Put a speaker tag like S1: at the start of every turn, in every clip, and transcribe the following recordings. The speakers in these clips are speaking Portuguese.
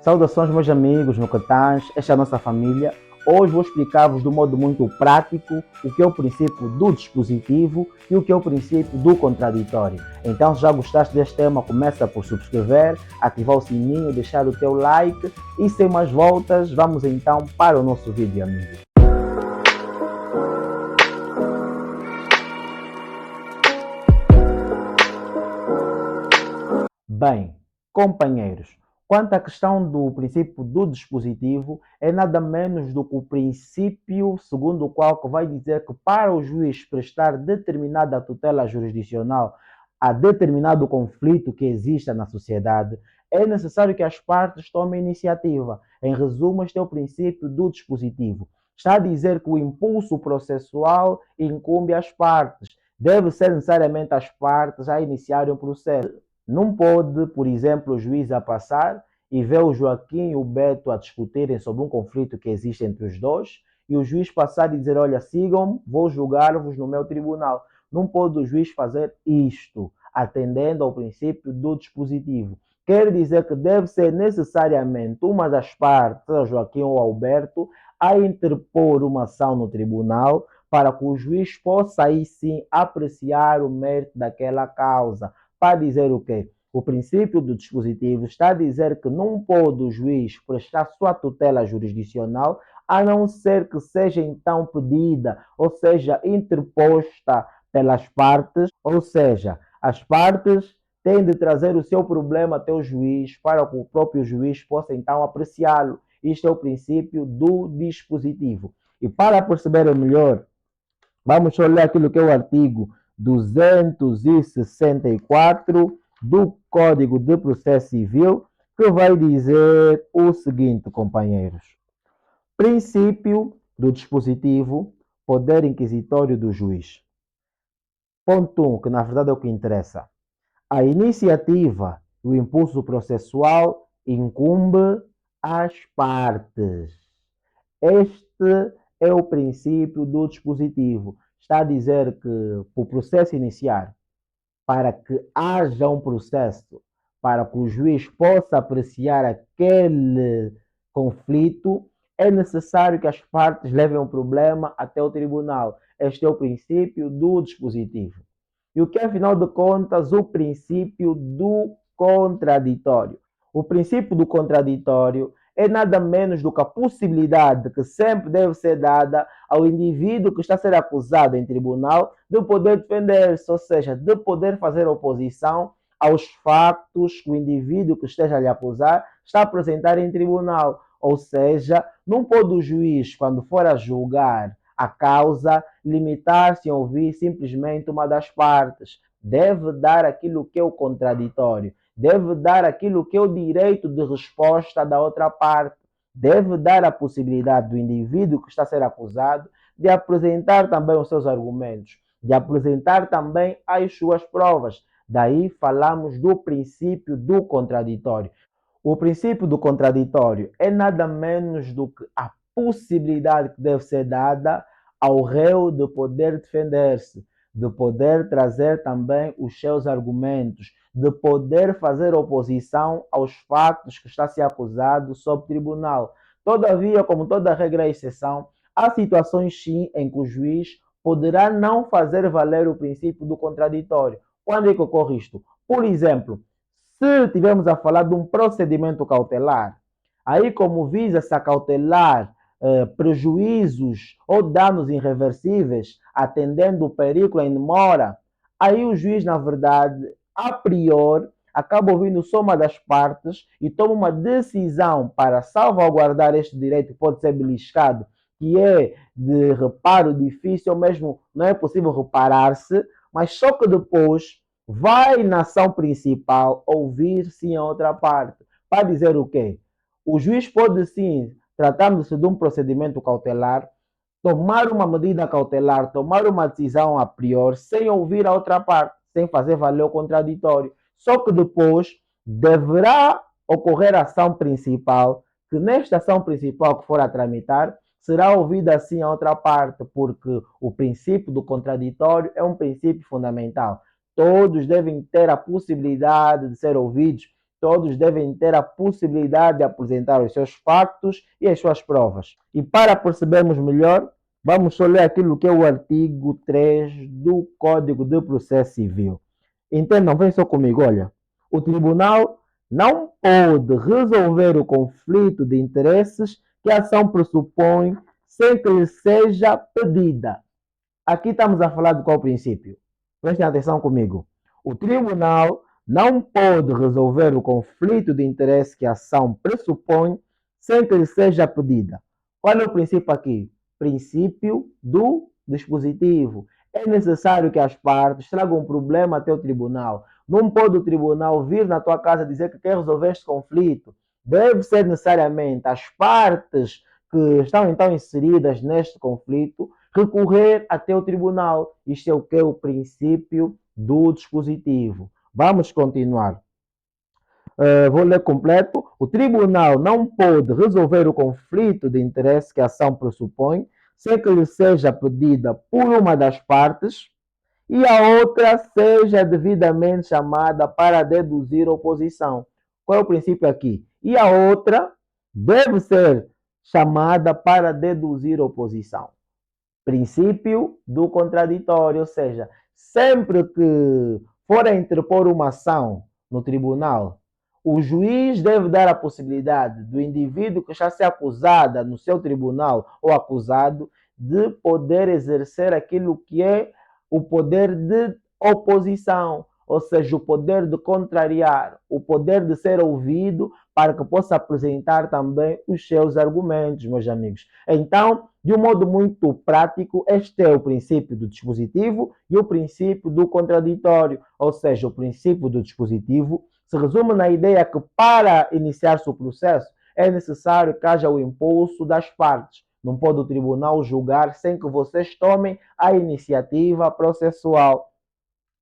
S1: Saudações, meus amigos no Catãs, esta é a nossa família. Hoje vou explicar-vos de um modo muito prático o que é o princípio do dispositivo e o que é o princípio do contraditório. Então, se já gostaste deste tema, começa por subscrever, ativar o sininho, deixar o teu like e sem mais voltas, vamos então para o nosso vídeo, amigos. Bem, companheiros, quanto à questão do princípio do dispositivo, é nada menos do que o princípio segundo o qual que vai dizer que para o juiz prestar determinada tutela jurisdicional a determinado conflito que exista na sociedade, é necessário que as partes tomem iniciativa. Em resumo, este é o princípio do dispositivo. Está a dizer que o impulso processual incumbe às partes. Deve ser necessariamente as partes a iniciarem o processo. Não pode, por exemplo, o juiz a passar e ver o Joaquim e o Beto a discutirem sobre um conflito que existe entre os dois e o juiz passar e dizer, olha, sigam-me, vou julgar-vos no meu tribunal. Não pode o juiz fazer isto, atendendo ao princípio do dispositivo. Quer dizer que deve ser necessariamente uma das partes, o Joaquim ou Alberto, a interpor uma ação no tribunal para que o juiz possa aí sim apreciar o mérito daquela causa. Para dizer o quê? O princípio do dispositivo está a dizer que não pode o juiz prestar sua tutela jurisdicional a não ser que seja então pedida, ou seja, interposta pelas partes, ou seja, as partes têm de trazer o seu problema até o juiz para que o próprio juiz possa então apreciá-lo. Isto é o princípio do dispositivo. E para perceber melhor, vamos olhar aquilo que é o artigo 264 do Código de Processo Civil, que vai dizer o seguinte, companheiros. Princípio do dispositivo, poder inquisitório do juiz. Ponto 1, que na verdade é o que interessa. A iniciativa e o impulso processual incumbe às partes. Este é o princípio do dispositivo. Está a dizer que o processo iniciar, para que haja um processo, para que o juiz possa apreciar aquele conflito, é necessário que as partes levem o problema até o tribunal. Este é o princípio do dispositivo. E o que é, afinal de contas, o princípio do contraditório? O princípio do contraditório é nada menos do que a possibilidade que sempre deve ser dada ao indivíduo que está a ser acusado em tribunal de poder defender-se, ou seja, de poder fazer oposição aos factos que o indivíduo que esteja a lhe acusar está a apresentar em tribunal. Ou seja, não pode o juiz, quando for a julgar a causa, limitar-se a ouvir simplesmente uma das partes. Deve dar aquilo que é o contraditório. Deve dar aquilo que é o direito de resposta da outra parte. Deve dar a possibilidade do indivíduo que está a ser acusado de apresentar também os seus argumentos, de apresentar também as suas provas. Daí falamos do princípio do contraditório. O princípio do contraditório é nada menos do que a possibilidade que deve ser dada ao réu de poder defender-se, de poder trazer também os seus argumentos, de poder fazer oposição aos fatos que está se acusado sob tribunal. Todavia, como toda regra é exceção, há situações sim em que o juiz poderá não fazer valer o princípio do contraditório. Quando é que ocorre isto? Por exemplo, se estivermos a falar de um procedimento cautelar, aí como visa-se a cautelar prejuízos ou danos irreversíveis, atendendo o perículo em demora, aí o juiz, na verdade, a priori, acaba ouvindo só uma das partes e toma uma decisão para salvaguardar este direito que pode ser beliscado, que é de reparo difícil, ou mesmo não é possível reparar-se, mas só que depois vai na ação principal ouvir sim a outra parte. Para dizer o quê? O juiz pode sim, tratando-se de um procedimento cautelar, tomar uma medida cautelar, tomar uma decisão a priori, sem ouvir a outra parte, sem fazer valer o contraditório. Só que depois deverá ocorrer a ação principal, que nesta ação principal que for a tramitar, será ouvida assim a outra parte, porque o princípio do contraditório é um princípio fundamental. Todos devem ter a possibilidade de ser ouvidos todos devem ter a possibilidade de apresentar os seus factos e as suas provas. E para percebermos melhor, vamos só ler aquilo que é o artigo 3 do Código de Processo Civil. Entendam, vem só comigo, olha. O tribunal não pode resolver o conflito de interesses que a ação pressupõe sem que lhe seja pedida. Aqui estamos a falar de qual princípio? Prestem atenção comigo. O tribunal não pode resolver o conflito de interesse que a ação pressupõe sem que lhe seja pedida. Qual é o princípio aqui? Princípio do dispositivo. É necessário que as partes tragam um problema até o tribunal. Não pode o tribunal vir na tua casa dizer que quer resolver este conflito. Deve ser necessariamente as partes que estão então inseridas neste conflito recorrer até o tribunal. Isto é o que é o princípio do dispositivo. Vamos continuar. Vou ler completo. O tribunal não pode resolver o conflito de interesse que a ação pressupõe sem que lhe seja pedida por uma das partes e a outra seja devidamente chamada para deduzir oposição. Qual é o princípio aqui? E a outra deve ser chamada para deduzir oposição. Princípio do contraditório, ou seja, sempre que for a interpor uma ação no tribunal, o juiz deve dar a possibilidade do indivíduo que está a ser acusado no seu tribunal ou acusado de poder exercer aquilo que é o poder de oposição, ou seja, o poder de contrariar, o poder de ser ouvido para que possa apresentar também os seus argumentos, meus amigos. Então, de um modo muito prático, este é o princípio do dispositivo e o princípio do contraditório, ou seja, o princípio do dispositivo se resume na ideia que para iniciar-se o processo é necessário que haja o impulso das partes. Não pode o tribunal julgar sem que vocês tomem a iniciativa processual.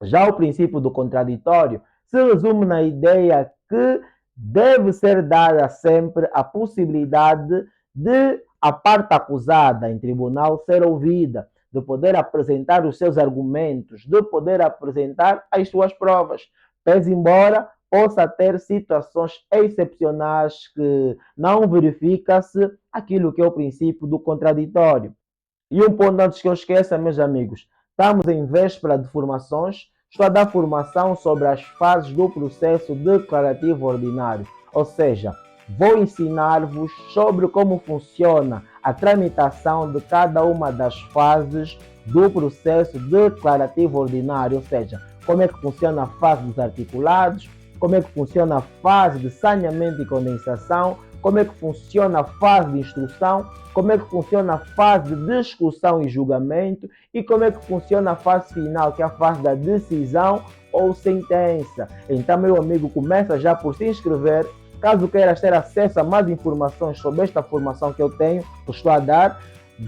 S1: Já o princípio do contraditório se resume na ideia que deve ser dada sempre a possibilidade de a parte acusada em tribunal ser ouvida, de poder apresentar os seus argumentos, de poder apresentar as suas provas. Pese embora possa ter situações excepcionais que não verifica-se aquilo que é o princípio do contraditório. E um ponto antes que eu esqueça, meus amigos, estamos em véspera de formações, estou a dar formação sobre as fases do processo declarativo ordinário, ou seja, vou ensinar-vos sobre como funciona a tramitação de cada uma das fases do processo declarativo ordinário, ou seja, como é que funciona a fase dos articulados, como é que funciona a fase de saneamento e condensação, como é que funciona a fase de instrução, como é que funciona a fase de discussão e julgamento e como é que funciona a fase final, que é a fase da decisão ou sentença. Então, meu amigo, começa já por se inscrever. Caso queiras ter acesso a mais informações sobre esta formação que eu tenho, que estou a dar,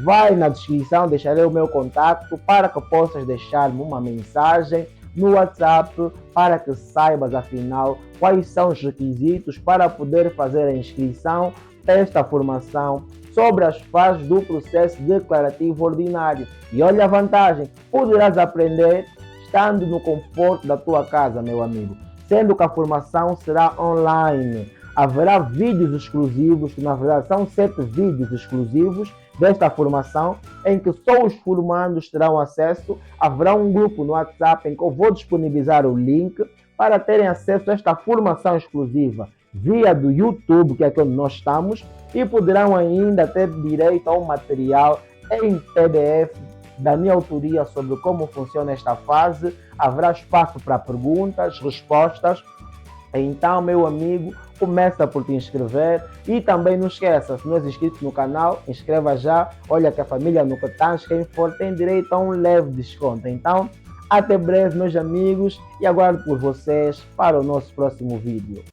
S1: vai na descrição, deixarei o meu contato para que possas deixar-me uma mensagem no WhatsApp para que saibas, afinal, quais são os requisitos para poder fazer a inscrição desta formação sobre as fases do processo declarativo ordinário. E olha a vantagem, poderás aprender estando no conforto da tua casa, meu amigo, sendo que a formação será online. Haverá vídeos exclusivos, que na verdade são 7 vídeos exclusivos desta formação, em que só os formandos terão acesso. Haverá um grupo no WhatsApp em que eu vou disponibilizar o link para terem acesso a esta formação exclusiva via do YouTube, que é onde nós estamos, e poderão ainda ter direito a um material em PDF da minha autoria sobre como funciona esta fase. Haverá espaço para perguntas, respostas. Então, meu amigo, começa por te inscrever e também não esqueça, se não és inscrito no canal, inscreva já. Olha que a família no Catange, quem for, tem direito a um leve desconto. Então, até breve, meus amigos, e aguardo por vocês para o nosso próximo vídeo.